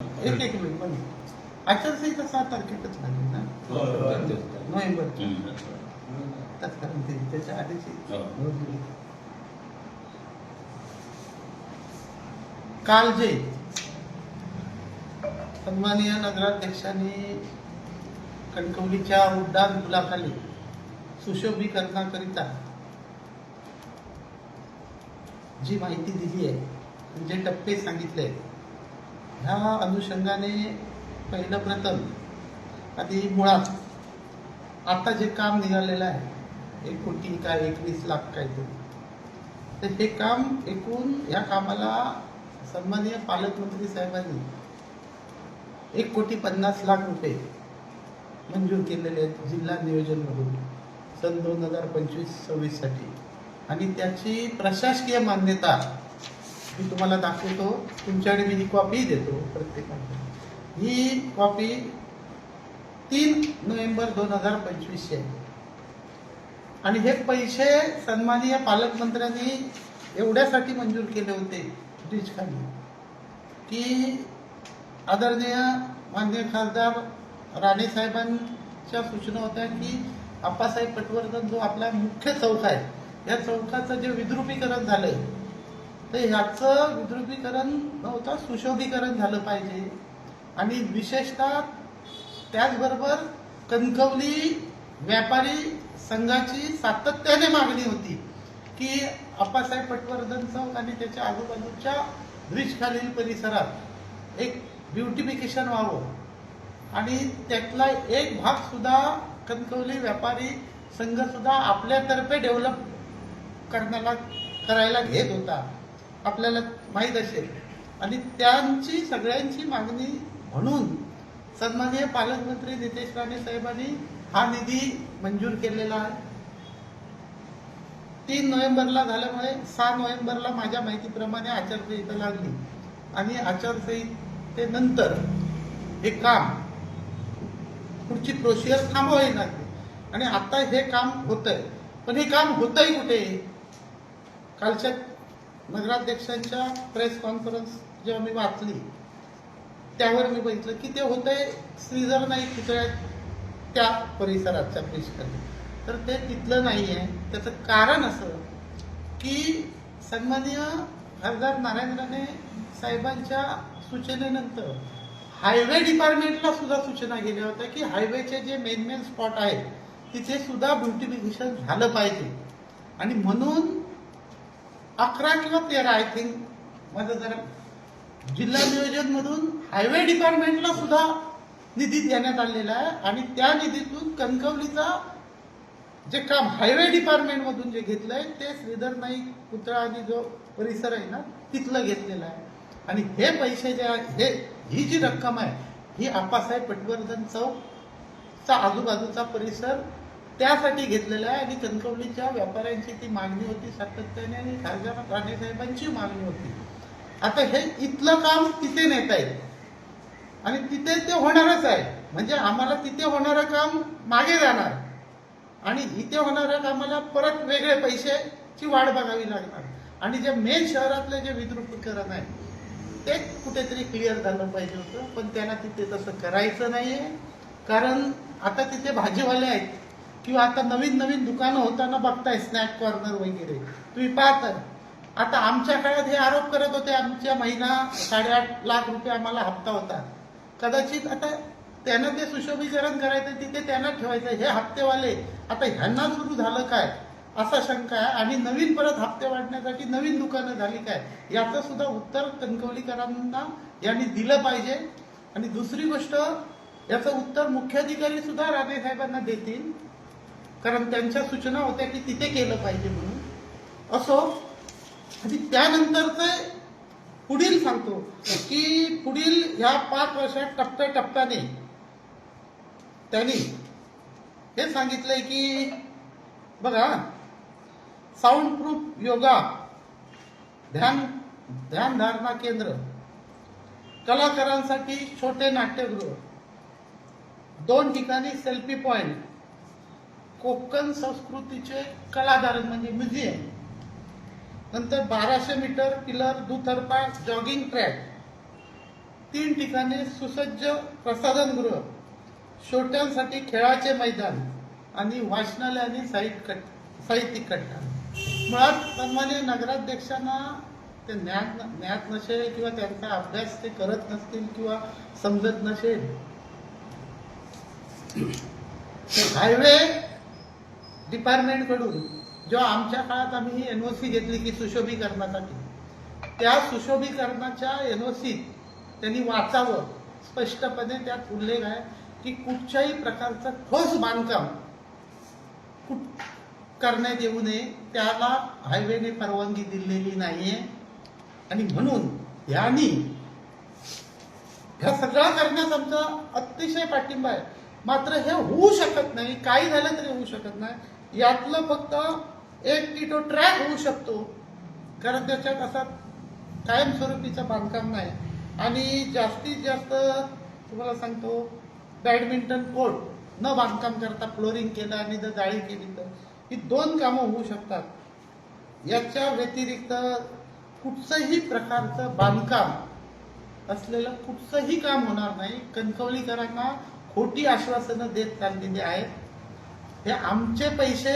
एक मिनिट पण आचारसंहिता 7 तारखेलाच लागली ना, नोव्हेंबर. कारण त्याच्या आधीची काल जे सन्माननीय नगराध्यक्षांनी कणकवलीच्या उड्डाण पुलाखाली सुशोभीकरणाकरिता जी माहिती दिली आहे, जे टप्पे सांगितले आहेत, ह्या अनुषंगाने पहिलं प्रथम आधी मुळात आता जे काम निघालेलं आहे 1 कोटी काय 21 लाख काय तर हे काम एकूण या कामाला सन्माननीय पालकमंत्री साहेबांनी 1,50,00,000 रुपये मंजूर केलेले आहेत जिल्हा नियोजनमधून सन 2025-26 साठी. आणि त्याची प्रशासकीय मान्यता मी तुम्हाला दाखवतो. तुमच्याकडे मी ही कॉपी देतो प्रत्येकाला. ही कॉपी 3 नोव्हेंबर 2025 आहे. आणि हे पैसे सन्माननीय पालकमंत्र्यांनी एवढ्यासाठी मंजूर केले होते ब्रिज खाली की आदरणीय माननीय खासदार राणे साहेबांच्या सूचना होत्या की आप्पासाहेब पटवर्धन जो आपला मुख्य चौक आहे, या चौकाचं जे विद्रुपीकरण झालंय तर ह्याचं विद्रुपीकरण नव्हतं, सुशोभीकरण झालं पाहिजे. आणि विशेषतः त्याचबरोबर कणकवली व्यापारी संघाची सातत्याने मागणी होती की आप्पासाहेब पटवर्धन चौक आणि त्याच्या आजूबाजूच्या ब्रिज खालील परिसरात एक ब्युटिफिकेशन व्हावं. आणि त्यातला एक भाग सुद्धा कणकवली व्यापारी संघ सुद्धा आपल्यातर्फे डेव्हलप करायला घेत होता, आपल्याला माहीत असेल. आणि त्यांची सगळ्यांची मागणी म्हणून सन्माननीय पालकमंत्री नितेश राणे साहेबांनी हा निधी मंजूर केलेला आहे. 3 नोव्हेंबरला झाल्यामुळे 6 नोव्हेंबरला माझ्या माहितीप्रमाणे आचारसंहिता लागली. आणि आचारसंहितेनंतर हे काम पुढची प्रोसिजर थांबवावी लागली. आणि आता हे काम होतंय. पण हे काम होतंय कुठे? कालच्या नगराध्यक्षांच्या प्रेस कॉन्फरन्स जेव्हा मी वाचली त्यावर मी बघितलं की ते होतंय श्रीधर नाईक पुतळ्यात त्या परिसराच्या ब्रिजखाली. तर ते तिथलं नाही आहे. त्याचं कारण असं की सन्माननीय खासदार नारायण राणे साहेबांच्या सूचनेनंतर हायवे डिपार्टमेंटला सुद्धा सूचना गेल्या होत्या की हायवेचे जे मेन स्पॉट आहेत तिथे सुद्धा ब्युटिफिकेशन झालं पाहिजे. आणि म्हणून 11 किंवा 13 आय थिंक माझं जरा जिल्हा नियोजन मधून हायवे डिपार्टमेंटला सुद्धा निधी देण्यात आलेला आहे. आणि त्या निधीतून कणकवलीचा जे काम हायवे डिपार्टमेंट मधून जे घेतलंय ते श्रीधर नाईक पुतळा आणि जो परिसर आहे ना तिथलं घेतलेलं आहे. आणि हे पैसे जे आहे, ही जी रक्कम आहे ही आप्पासाहेब पटवर्धन चौकचा आजूबाजूचा परिसर त्यासाठी घेतलेलं आहे. आणि कणकवलीच्या व्यापाऱ्यांची ती मागणी होती सातत्याने आणि खासदार राणे साहेबांची मागणी होती. आता हे इथलं काम तिथे नेता येईल आणि तिथे ते होणारच आहे. म्हणजे आम्हाला तिथे होणारं काम मागे जाणार आणि इथे होणाऱ्या कामाला परत वेगळे पैशाची वाट बघावी लागणार. आणि जे मेन शहरातले जे विद्रुपीकरण आहे ते कुठेतरी क्लिअर झालं पाहिजे होतं. पण त्यांना तिथे तसं करायचं नाहीये. कारण आता तिथे भाजीवाले आहेत किंवा आता नवीन दुकानं होताना बघताय स्नॅक कॉर्नर वगैरे तुम्ही पाहता. आता आमच्या काळात हे आरोप करत होते आमच्या महिना 8.5 लाख रुपये आम्हाला हप्ता होता. कदाचित आता त्यांना ते सुशोभीकरण करायचं तिथे त्यांना ठेवायचं. हे हप्तेवाले आता ह्यांना सुरू झालं काय असा शंका आहे. आणि नवीन परत हप्ते वाढण्यासाठी नवीन दुकानं झाली काय याचं सुद्धा उत्तर कणकवलीकरांना यांनी दिलं पाहिजे. आणि दुसरी गोष्ट याचं उत्तर मुख्याधिकारी सुद्धा राणे साहेबांना देतील कारण त्यांच्या सूचना होत्या की तिथे केलं पाहिजे म्हणून. असो. आणि त्यानंतरच पुढील सांगतो की पुढील ह्या 5 वर्षात टप्प्याटप्प्याने त्यांनी हे सांगितलंय की बघा साऊंड प्रूफ योगा ध्यानधारणा केंद्र, कलाकारांसाठी छोटे नाट्यगृह, 2 ठिकाणी सेल्फी पॉइंट, कोकण संस्कृतीचे कलादालन म्हणजे म्युझियम, नंतर 1200 मीटर पिलर दुतर्फा जॉगिंग ट्रॅक, 3 ठिकाणी सुसज्ज प्रसाधनगृह, छोट्यांसाठी खेळाचे मैदान आणि वाचनालय आणि साहित्यिक कट्टा. मुळात सन्माननीय नगराध्यक्षांना ते ज्ञात नसेल किंवा त्यांचा अभ्यास ते करत नसतील किंवा समजत नसेल. हायवे डिपार्टमेंट कडून जेव्हा आमच्या काळात आम्ही ही एनओसी घेतली की सुशोभीकरणासाठी, त्या सुशोभीकरणाच्या एनओसीत त्यांनी वाचावं, स्पष्टपणे त्यात उल्लेख आहे की कुठच्याही प्रकारचं ठोस बांधकाम करण्यात येऊ नये, त्याला हायवेने परवानगी दिलेली नाहीये. आणि म्हणून यांनी ह्या सगळं करण्यास आमचा अतिशय पाठिंबा आहे. मात्र हे होऊ शकत नाही, काही झालं तरी होऊ शकत नाही. यातलं फक्त एक की तो ट्रॅक होऊ शकतो, कारण त्याच्यात असा कायमस्वरूपीचं बांधकाम नाही. आणि जास्तीत जास्त तुम्हाला सांगतो, बॅडमिंटन कोर्ट न बांधकाम करता फ्लोरिंग केलं आणि जर जाळी केली तर ही 2 कामं होऊ शकतात. याच्या व्यतिरिक्त कुठचंही प्रकारचं बांधकाम असलेलं कुठचंही काम होणार नाही. कणकवलीकरांना खोटी आश्वासनं देत चाललेली आहेत. हे आमचे पैसे,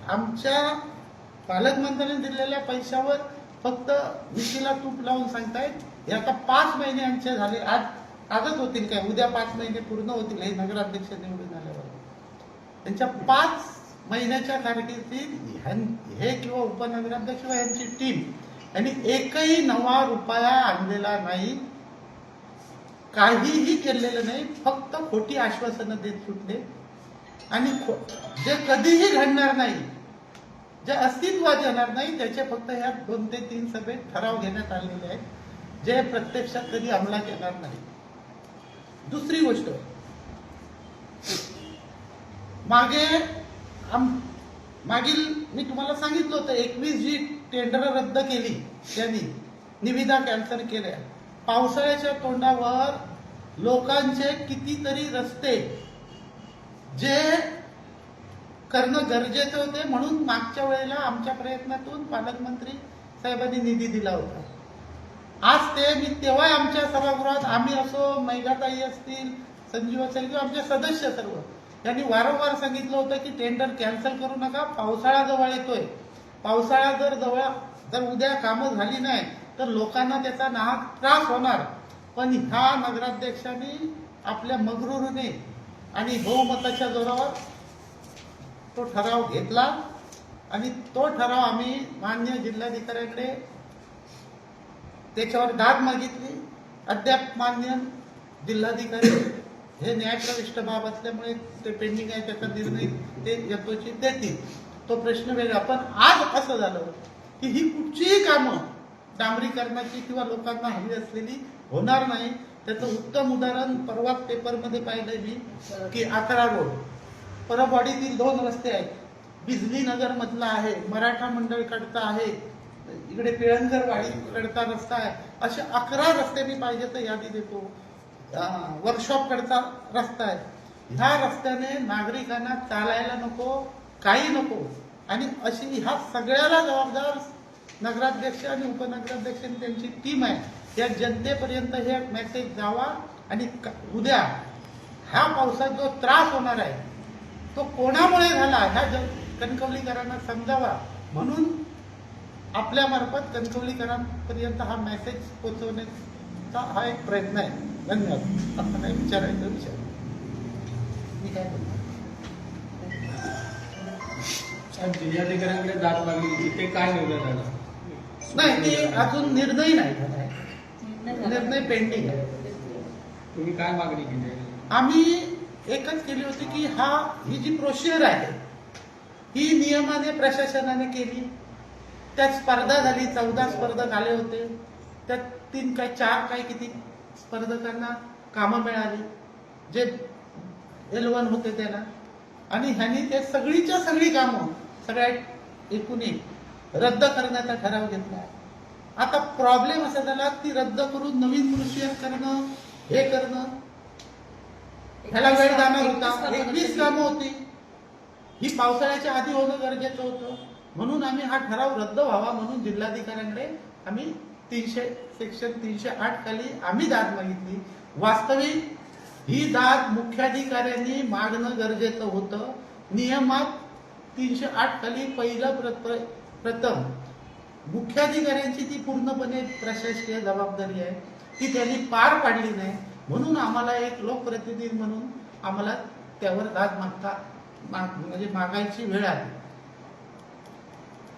आमच्या पालकमंत्र्यांनी दिलेल्या पैशावर फक्त विशीला तूप लावून सांगतायत. हे आता 5 महिने आमचे झाले, आजच होतील काय, उद्या 5 महिने पूर्ण होतील हे नगराध्यक्ष निवडून आल्यावर. त्यांच्या 5 महिन्याच्या कारकिर्दीत हे किंवा उपनगराध्यक्ष व यांची टीम आणि एकही नवा रुपया आणलेला नाही, काहीही केलेलं नाही, फक्त खोटी आश्वासनं देत सुटले. आणि जे कधीही घडणार नाही, जे अस्तित्वात येणार नाही, त्याचे फक्त ह्या 2 ते 3 सभेत ठराव घेण्यात आलेले आहेत, जे प्रत्यक्षात कधी अंमलात येणार नाही. दुसरी गोष्ट, मागील मी तुम्हाला सांगितलं होतं 21 जी टेंडर रद्द केली त्यांनी, निविदा कॅन्सल केल्या. पावसाळ्याच्या तोंडावर लोकांचे कितीतरी रस्ते जे करणं गरजेचे होते, म्हणून मागच्या वेळेला आमच्या प्रयत्नातून पालकमंत्री साहेबांनी निधी दिला होता. आज ते मी तेव्हा आमच्या सभागृहात, आम्ही असो, महिलाताई असतील, संजीव असेल किंवा आमचे सदस्य सर्व, यांनी वारंवार सांगितलं होतं की टेंडर कॅन्सल करू नका, पावसाळा जवळ येतोय. पावसाळा जर उद्या कामं झाली नाही तर लोकांना त्याचा नाहक त्रास होणार. पण ह्या नगराध्यक्षांनी आपल्या मगरुरीने आणि बहुमताच्या जोरावर तो ठराव घेतला आणि तो ठराव आम्ही मान्य जिल्हाधिकाऱ्यांकडे त्याच्यावर दाद मागितली. अद्याप मान्य जिल्हाधिकारी हे न्यायप्रविष्ट बाब असल्यामुळे ते पेंडिंग आहे, त्याचा निर्णय ते यथोचित देतील, तो प्रश्न वेगळा. पण आज असं झालं की ही कुठचीही कामं डांबरीकरणाची किंवा लोकांना हवी असलेली होणार नाही. त्याचं उत्तम उदाहरण परवा पेपरमध्ये पाहिलंय मी की 11 रोड परबवाडीतील 2 रस्ते आहेत, बिजली नगर मधला आहे, मराठा मंडळ कडचा आहे, इकडे पिळणकर वाडी कडचा रस्ता आहे. असे 11 रस्ते मी पाहिजे तर यादी देतो. वर्कशॉप कडचा रस्ता आहे. ह्या रस्त्याने नागरिकांना चालायला नको, काही नको. आणि अशी ह्या सगळ्याला जबाबदार नगराध्यक्ष आणि उपनगराध्यक्ष त्यांची टीम आहे. या जनतेपर्यंत हे मेसेज जावा आणि उद्या ह्या पावसात जो त्रास होणार आहे तो कोणामुळे झाला ह्या कणकवलीकरांना समजावा, म्हणून आपल्या मार्फत कणकवलीकरांपर्यंत हा मेसेज पोहोचवण्याचा हा एक प्रयत्न आहे. धन्यवाद. आपण काय विचारायचं विचार मी काय बोलतो. जिल्हाधिकाऱ्यांकडे दाद मागली, ते काय निर्णय झाला? नाही, ते अजून निर्णय नाही झाला आहे, निर्णय पेंडिंग आहे. तुम्ही काय मागणी केली? आम्ही एकच केली होती की ही जी प्रोसिजर आहे ही नियमाने प्रशासनाने केली. त्यात स्पर्धा झाली, 14 स्पर्धक आले होते, त्यात 3 काय 4 काय किती स्पर्धकांना कामं मिळाली जे L1 होते त्यांना. आणि ह्यांनी ते सगळीच्या सगळी कामं सगळ्या एकूण एक रद्द करण्याचा ठराव घेतला. आता प्रॉब्लेम असा झाला की रद्द करून नवीन प्रोसिजर करणं, हे करणं, ह्याला वेळ जाणार होता. 21 कामं होती, ही पावसाळ्याच्या आधी होणं गरजेचं होतं. म्हणून आम्ही हा ठराव रद्द व्हावा म्हणून जिल्हाधिकाऱ्यांकडे आम्ही सेक्शन 308 खाली आम्ही दाद मागितली. वास्तविक ही दाद मुख्याधिकाऱ्यांनी मागणं गरजेचं होतं. नियमात 308 खाली प्रथम मुख्याधिकाऱ्यांची ती पूर्णपणे प्रशासकीय जबाबदारी आहे, ती त्यांनी पार पाडली नाही. म्हणून आम्हाला एक लोकप्रतिनिधी म्हणून आम्हाला त्यावर दाद म्हणजे मागायची वेळ आली.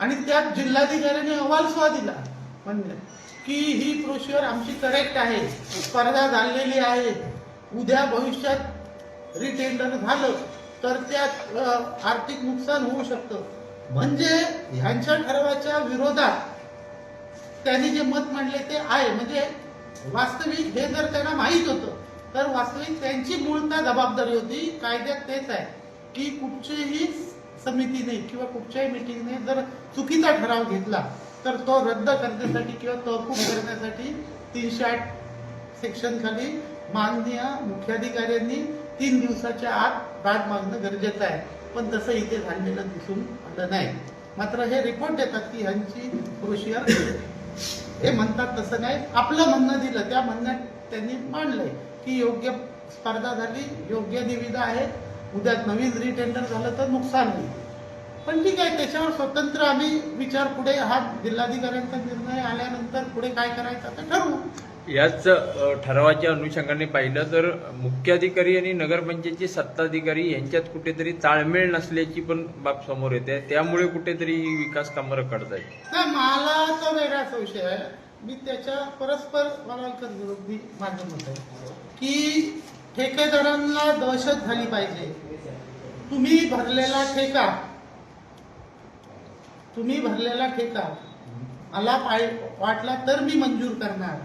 आणि त्यात जिल्हाधिकाऱ्यांनी अहवाल सुद्धा दिला म्हणजे की ही प्रोसिजर आमची करेक्ट आहे, स्पर्धा झालेली आहे, उद्या भविष्यात रिटेंडर झालं तर त्यात आर्थिक नुकसान होऊ शकतं. म्हणजे ह्यांच्या ठरावाच्या विरोधात त्यांनी जे मत मांडले ते आहे. म्हणजे वास्तविक हे जर त्यांना माहीत होतं तर वास्तविक त्यांची मूळतः जबाबदारी होती. कायद्यात तेच आहे की कुठच्याही समितीने किंवा कुठच्याही मिटिंगने जर चुकीचा ठराव घेतला तर तो रद्द करण्यासाठी किंवा तहकूब करण्यासाठी 308 सेक्शन खाली माननीय मुख्याधिकाऱ्यांनी 3 दिवसाच्या आत दाद मागणं गरजेचं आहे. पण तसं इथे झालेलं दिसून आलं नाही. मात्र हे रिपोर्ट देतात की ह्यांची प्रोसिजर हे म्हणतात तसं नाही. आपलं म्हणणं दिलं, त्या म्हणण्यात त्यांनी मांडलंय की योग्य स्पर्धा झाली, योग्य निविदा आहे, उद्या नवीन रिटेंडर झालं तर नुकसान होईल. पण ठीक आहे, त्याच्यावर स्वतंत्र आम्ही विचार पुढे हा जिल्हाधिकाऱ्यांचा निर्णय आल्यानंतर पुढे काय करायचं ते ठरवू. याच ठरावाच्या अनुषंगाने पाहिलं तर मुख्याधिकारी आणि नगरपंचायतचे सत्ताधिकारी यांच्यात कुठेतरी ताळमेळ नसल्याची पण बाब समोर येते. त्यामुळे कुठेतरी ही विकास कामं रखडत आहेत. नाही, मला तो वेगळाच विषय आहे. मी त्याच्या परस्पर मला विरोधी माझं मत आहे की ठेकेदारांना दहशत झाली पाहिजे. तुम्ही भरलेला ठेका मला वाटला तर मी मंजूर करणार.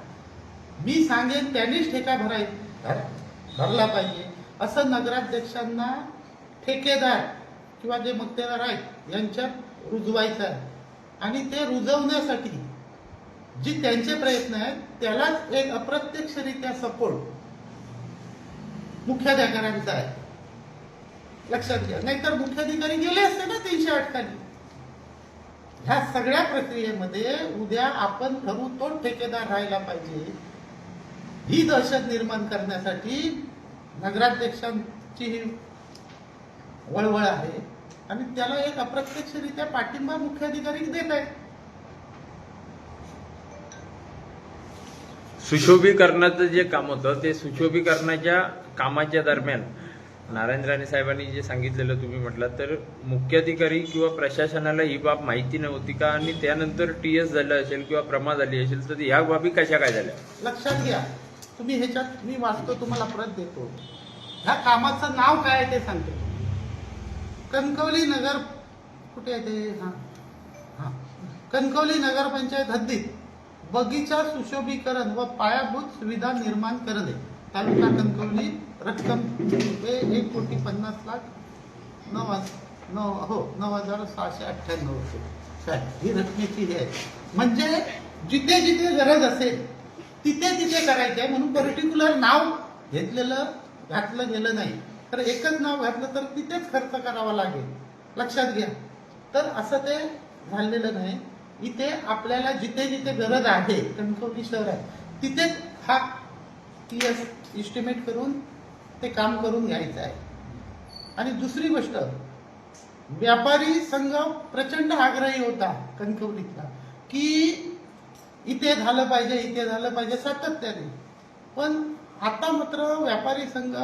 मी सांगेन त्यांनीच ठेका भरला पाहिजे असं नगराध्यक्षांना ठेकेदार किंवा जे मक्तेदार आहेत यांच्यात रुजवायचं आहे. आणि ते रुजवण्यासाठी जी त्यांचे प्रयत्न आहेत त्यालाच एक अप्रत्यक्षरित्या सपोर्ट मुख्याधिकाऱ्यांचा आहे, लक्षात घ्या. नाहीतर मुख्याधिकारी गेले असते ना 308 खाली. ह्या सगळ्या प्रक्रियेमध्ये उद्या आपण ठरवू तो ठेकेदार राहायला पाहिजे. ही दहशत निर्माण करण्यासाठी नगराध्यक्षांची ही वळवळ आहे आणि त्याला एक अप्रत्यक्षरित्या पाठिंबा मुख्याधिकारी देत आहेत. सुशोभीकरणाचं जे काम होतं ते सुशोभीकरणाच्या कामाच्या दरम्यान नारायण राणे साहेबांनी जे सांगितलेलं तुम्ही म्हटलं तर मुख्याधिकारी किंवा प्रशासनाला ही बाब माहिती नव्हती का आणि त्यानंतर TS झालं असेल किंवा प्रमा झाली असेल तर ह्या बाबी कशा काय झाल्या लक्षात घ्या. तुम्ही ह्याच्यात मी वाचतो, तुम्हाला परत देतो. ह्या कामाचं नाव काय आहे ते सांगतो. कणकवली नगर कुठे आहे ते? हा, कणकवली नगरपंचायत हद्दीत बगीचा सुशोभीकरण व पायाभूत सुविधा निर्माण करणे, तालुका कणकवली, रक्कम 1,50,00,000 9,698 रुपये. ही रकमेची हे आहे. म्हणजे जिथे जिथे गरज असेल तिथे तिथे करायचे आहे. म्हणून पर्टिक्युलर नाव घातलं गेलं नाही. तर एकच नाव घातलं तर तिथेच खर्च करावा लागेल, लक्षात घ्या. तर असं ते झालेलं नाही. इथे आपल्याला जिथे जिथे गरज आहे कणकवली शहरात तिथेच हा TS इस्टिमेट करून ते काम करून घ्यायचं आहे. आणि दुसरी गोष्ट, व्यापारी संघ प्रचंड आग्रही होता कणकवलीतला की इथे झालं पाहिजे सातत्याने. पण आता मात्र व्यापारी संघ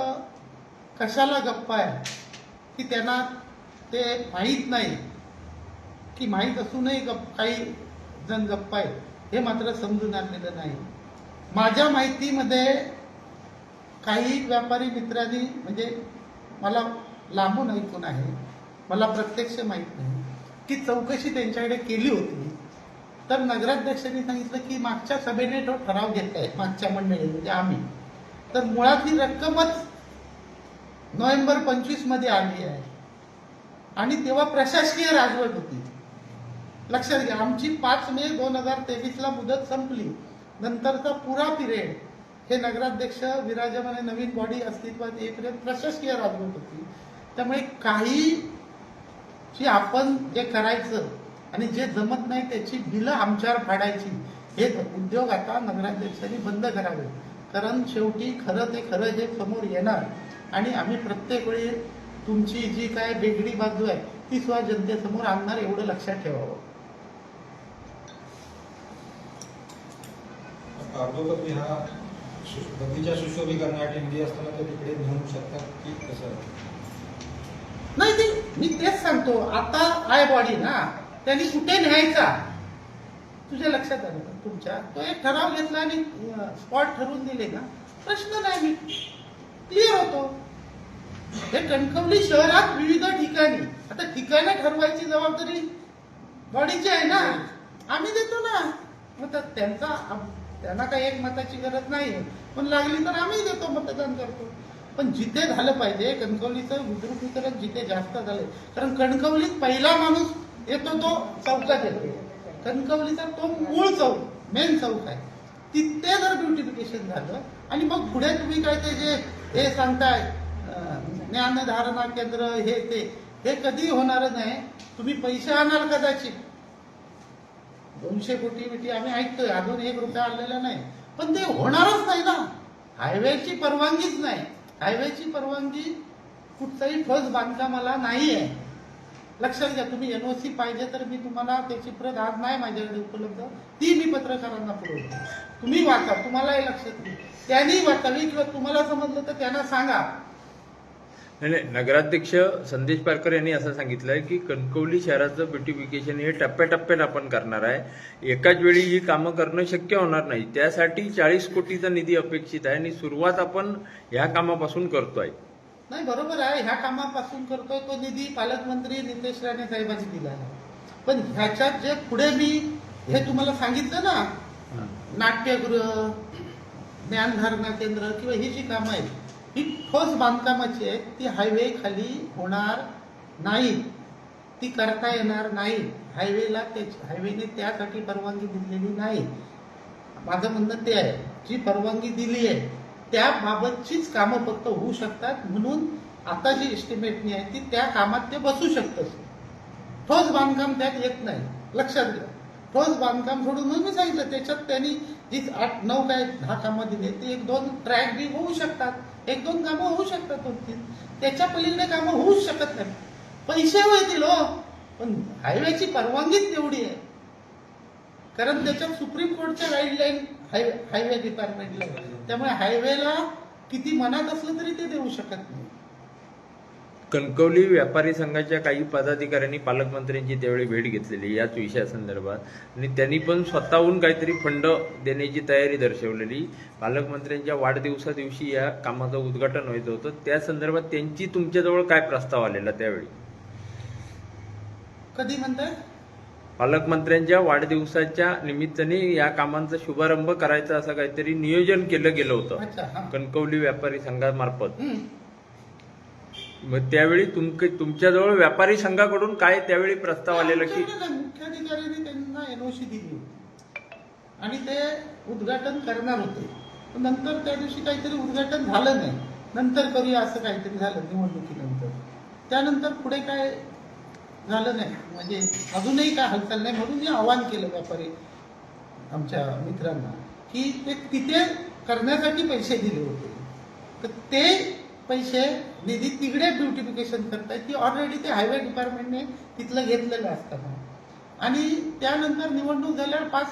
कशाला गप्प आहे की त्यांना ते माहीत नाही की माहीत असूनही काही जण गप्प आहेत, हे मात्र समजून आलेलं नाही. माझ्या माहितीमध्ये काही व्यापारी मित्रांनी, म्हणजे मला लांबून ऐकून आहे, मला प्रत्यक्ष माहीत नाही, की चौकशी त्यांच्याकडे केली होती. तर नगराध्यक्षांनी सांगितलं की मागच्या सभेने तो ठराव घेतलाय, मागच्या मंडळी म्हणजे आम्ही, तर मुळात ही रक्कमच नोव्हेंबर 25 मध्ये आली आहे आणि तेव्हा प्रशासकीय राजवट होती, लक्षात घ्या. आमची 5 मे 2023 ला मुदत संपली. नंतरचा पुरा पिरियड हे नगराध्यक्ष विराजमान नवीन बॉडी अस्तित्वात येईपर्यंत प्रशासकीय राजवट होती. त्यामुळे काही जे आपण जे करायचं आणि जे जमत नाही त्याची बिलं आमच्यावर फाडायची, हे उद्योग आता नगराध्यक्षांनी बंद करावे, कारण शेवटी खरं ते खरं हे समोर येणार आणि आम्ही प्रत्येक वेळी तुमची जी काय वेगळी बाजू आहे ती सुद्धा जनतेसमोर आणणार, एवढं लक्षात ठेवावं. तुम्ही हा बगीचा सुशोभीकरणासाठी निधी असताना ते तिकडे नेऊ शकतात की कसं? नाही, ते मी तेच सांगतो. आता आय बॉडी ना, त्यांनी कुठे न्यायचा तुझ्या लक्षात आलं का? तुमच्या तो एक ठराव घेतला आणि स्पॉट ठरवून दिले ना, प्रश्न नाही, मी क्लिअर होतो. हे कणकवली शहरात विविध ठिकाणी, आता ठिकाणं ठरवायची जबाबदारी बॉडीची आहे ना, आम्ही देतो ना. मग त्यांना काही एक मताची गरज नाही, पण लागली तर आम्ही देतो, मतदान करतो. पण जिथे झालं पाहिजे, कणकवलीचं विद्रुपीकरण जिथे जास्त झालंय, कारण कणकवलीत पहिला माणूस येतो तो चौकात येतो. कणकवलीचा तो मूळ चौक, मेन चौक आहे, तिथे जर ब्युटिफिकेशन झालं आणि मग पुढे तुम्ही काय ते जे हे सांगताय ज्ञानधारणा केंद्र हे कधी होणार नाही. तुम्ही पैसे आणाल कदाचित, 200 कोटी बिटी आम्ही ऐकतोय, अजून 1 रुपया आलेला नाही, पण ते होणारच नाही ना. हायवेची परवानगीच नाही. हायवेची परवानगी कुठचाही ठोस बांधकामाला नाही आहे. लक्षात घ्या. तुम्ही NOC पाहिजे तर मी तुम्हाला त्याची प्रत आज नाही माझ्याकडे उपलब्ध, ती मी पत्रकारांना पुरवतो. तुम्ही वाचा, तुम्हालाही लक्षात येईल. त्यांनी वाचावी किंवा तुम्हाला समजलं तर त्यांना सांगा. नाही, नगराध्यक्ष संदेश पारकर यांनी असं सांगितलंय की कणकवली शहराचं ब्युटिफिकेशन हे टप्प्याटप्प्याने आपण करणार आहे, एकाच वेळी ही कामं करणं शक्य होणार नाही. त्यासाठी 40 कोटीचा निधी अपेक्षित आहे आणि सुरुवात आपण ह्या कामापासून करतोय. नाही, बरोबर आहे, ह्या कामापासून करतोय. तो निधी पालकमंत्री नितेश राणे साहेबांनी दिला आहे. पण ह्याच्यात जे पुढे मी हे तुम्हाला सांगितलं ना, नाट्यगृह, ज्ञानधारणा केंद्र किंवा ही जी कामं आहेत, ही ठोस बांधकामाची आहेत. ती हायवे खाली होणार नाही, ती करता येणार नाही. हायवेने त्यासाठी परवानगी दिलेली नाही. माझं म्हणणं ते आहे, जी परवानगी दिली आहे त्याबाबतचीच कामं फक्त होऊ शकतात. म्हणून आता जी एस्टिमेटनी आहे ती त्या कामात ते बसू शकतं. ठोस बांधकाम त्यात येत नाही, लक्षात घ्या. ठोस बांधकाम सोडून मी सांगितलं, त्याच्यात त्यांनी जी 8-9 काय 10 कामं दिली ते 1-2 ट्रॅक बी होऊ शकतात, 1-2 कामं होऊ शकतात, 2-3. त्याच्या पलीकडे कामं होऊच शकत नाही. पैसे होतील हो, पण हायवेची परवानगीच तेवढी आहे. कारण त्याच्यात सुप्रीम कोर्टच्या गाईडलाईन हायवे डिपार्टमेंटला, त्यामुळे हायवेला किती मनात असलं तरी ते देऊ शकत नाही. कणकवली व्यापारी संघाच्या काही पदाधिकाऱ्यांनी पालकमंत्र्यांची त्यावेळी भेट घेतलेली याच विषयासंदर्भात, आणि त्यांनी पण स्वतःहून काहीतरी फंड देण्याची तयारी दर्शवलेली. पालकमंत्र्यांच्या वाढदिवसा दिवशी या कामाचं उद्घाटन व्हायचं होतं, त्या संदर्भात त्यांची तुमच्याजवळ काय प्रस्ताव आलेला त्यावेळी? कधी म्हणताय? पालकमंत्र्यांच्या वाढदिवसाच्या निमित्ताने या कामांचा शुभारंभ करायचा असं काहीतरी नियोजन केलं गेलं होतं. अच्छा, हा. कणकवली व्यापारी संघामार्फत. मग त्यावेळी तुमच्याजवळ व्यापारी संघाकडून काय त्यावेळी प्रस्ताव आलेला की मुख्याधिकाऱ्यांनी त्यांना NOC दिली होती आणि ते उद्घाटन करणार होते, पण नंतर त्या दिवशी काहीतरी उद्घाटन झालं नाही. नंतर करूया असं काहीतरी झालं निवडणुकीनंतर. त्यानंतर पुढे काय झालं नाही, म्हणजे अजूनही काय हालचाल नाही. म्हणून मी आवाहन केलं व्यापारी आमच्या मित्रांना की ते तिथे करण्यासाठी पैसे दिले होते, तर ते पैसे निधी तिकडे ब्युटिफिकेशन करतायत की ऑलरेडी ते हायवे डिपार्टमेंटने तिथलं घेतलेलं असताना. आणि त्यानंतर निवडणूक झाल्यावर 5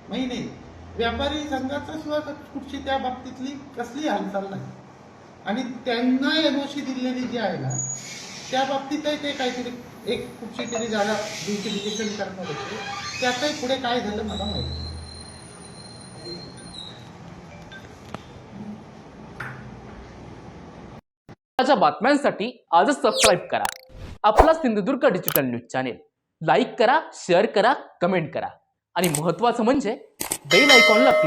महिने व्यापारी संघाचा सुद्धा कुठची त्या बाबतीतली कसली हालचाल नाही. आणि त्यांना NOC दिलेली जी आहे ना, त्या बाबतीतही ते काहीतरी एक कुठची तरी जागा ब्युटिफिकेशन करणार होते. त्याचंही पुढे काय झालं मला माहिती. बातम्यांसाठी आजच सबस्क्राईब करा आपला Sindhudurg digital news channel. Like करा, शेअर करा, कमेंट करा आणि महत्त्वाचं म्हणजे बेल आयकॉनला